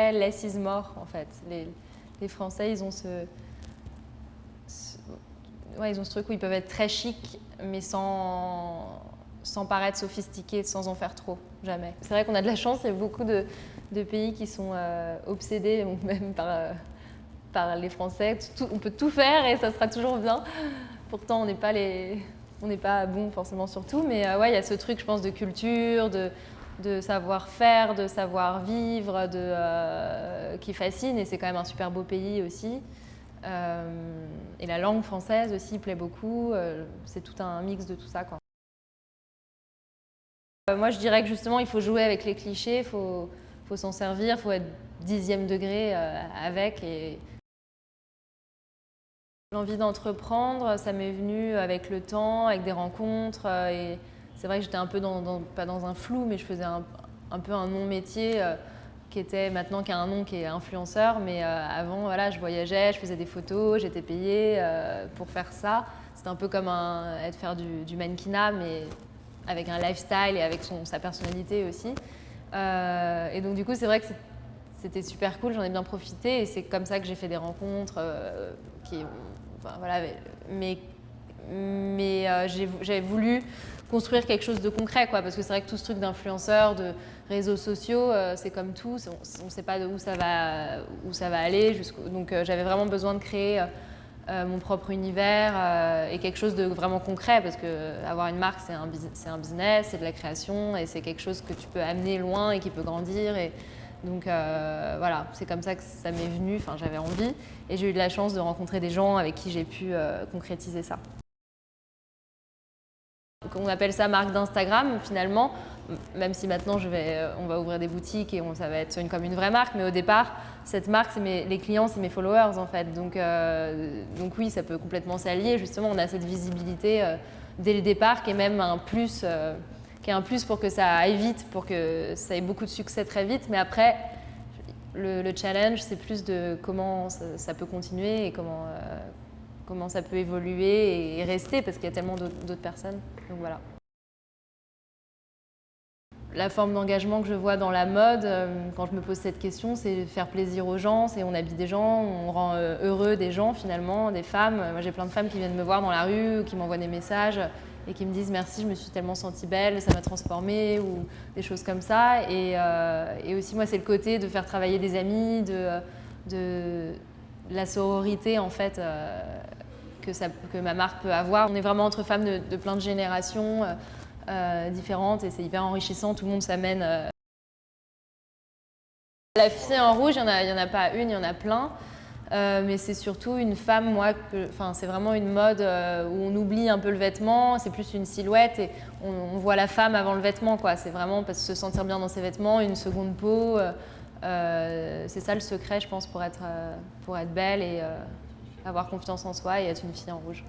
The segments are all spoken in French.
très less is more en fait. Les Français, ils ont ouais, ils ont ce truc où ils peuvent être très chics, mais sans paraître sophistiqués, sans en faire trop, jamais. C'est vrai qu'on a de la chance, il y a beaucoup de pays qui sont obsédés, même par les Français. On peut tout faire et ça sera toujours bien. Pourtant, on n'est pas bon forcément sur tout, mais ouais, il y a ce truc, je pense, de culture, de savoir-faire, de savoir-vivre, qui fascine, et c'est quand même un super beau pays aussi. Et la langue française aussi plaît beaucoup, c'est tout un mix de tout ça, quoi. Moi, je dirais que justement, il faut jouer avec les clichés, il faut s'en servir, il faut être 10e degré avec. Et l'envie d'entreprendre, ça m'est venu avec le temps, avec des rencontres. Et c'est vrai que j'étais un peu pas dans un flou, mais je faisais un peu un non-métier qui a un nom qui est influenceur. Mais avant, voilà, je voyageais, je faisais des photos, j'étais payée pour faire ça. C'était un peu comme faire du mannequinat, mais avec un lifestyle et avec sa personnalité aussi. Et donc du coup, c'est vrai que c'était super cool, j'en ai bien profité et c'est comme ça que j'ai fait des rencontres enfin, voilà, mais j'avais voulu construire quelque chose de concret, quoi, parce que c'est vrai que tout ce truc d'influenceurs, de réseaux sociaux, c'est comme tout, on ne sait pas où ça va aller. Donc j'avais vraiment besoin de créer mon propre univers et quelque chose de vraiment concret, parce que avoir une marque, c'est un business, c'est de la création et c'est quelque chose que tu peux amener loin et qui peut grandir. Et donc voilà, c'est comme ça que ça m'est venu, enfin, j'avais envie et j'ai eu de la chance de rencontrer des gens avec qui j'ai pu concrétiser ça. Donc, on appelle ça marque d'Instagram finalement, même si maintenant on va ouvrir des boutiques et ça va être comme une vraie marque, mais au départ, cette marque, les clients, c'est mes followers en fait. Donc oui, ça peut complètement s'allier. Justement, on a cette visibilité dès le départ qui est même un plus pour que ça aille vite, pour que ça ait beaucoup de succès très vite. Mais après, le challenge, c'est plus de comment ça peut continuer et comment ça peut évoluer et rester, parce qu'il y a tellement d'autres personnes. Donc voilà. La forme d'engagement que je vois dans la mode, quand je me pose cette question, c'est faire plaisir aux gens, c'est on habille des gens, on rend heureux des gens finalement, des femmes. Moi j'ai plein de femmes qui viennent me voir dans la rue, qui m'envoient des messages et qui me disent merci, je me suis tellement sentie belle, ça m'a transformée, ou des choses comme ça. Et aussi moi c'est le côté de faire travailler des amis, de la sororité en fait, que ma marque peut avoir. On est vraiment entre femmes de plein de générations différentes et c'est hyper enrichissant, tout le monde s'amène. La fille en rouge, il n'y en a pas une, il y en a plein. Mais c'est surtout une femme, c'est vraiment une mode où on oublie un peu le vêtement, c'est plus une silhouette et on voit la femme avant le vêtement, quoi. C'est vraiment parce que se sentir bien dans ses vêtements, une seconde peau, c'est ça le secret, je pense, pour être belle et avoir confiance en soi et être une fille en rouge.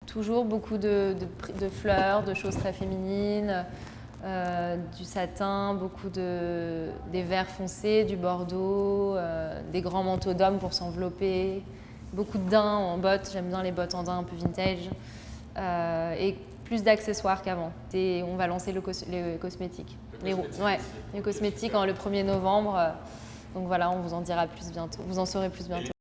Toujours beaucoup de fleurs, de choses très féminines, du satin, beaucoup des verts foncés, du bordeaux, des grands manteaux d'hommes pour s'envelopper, beaucoup de daim en bottes, j'aime bien les bottes en daim un peu vintage, et plus d'accessoires qu'avant. Et on va lancer les cosmétiques. Les cosmétiques le 1er novembre, donc voilà, on vous en dira plus bientôt, vous en saurez plus bientôt.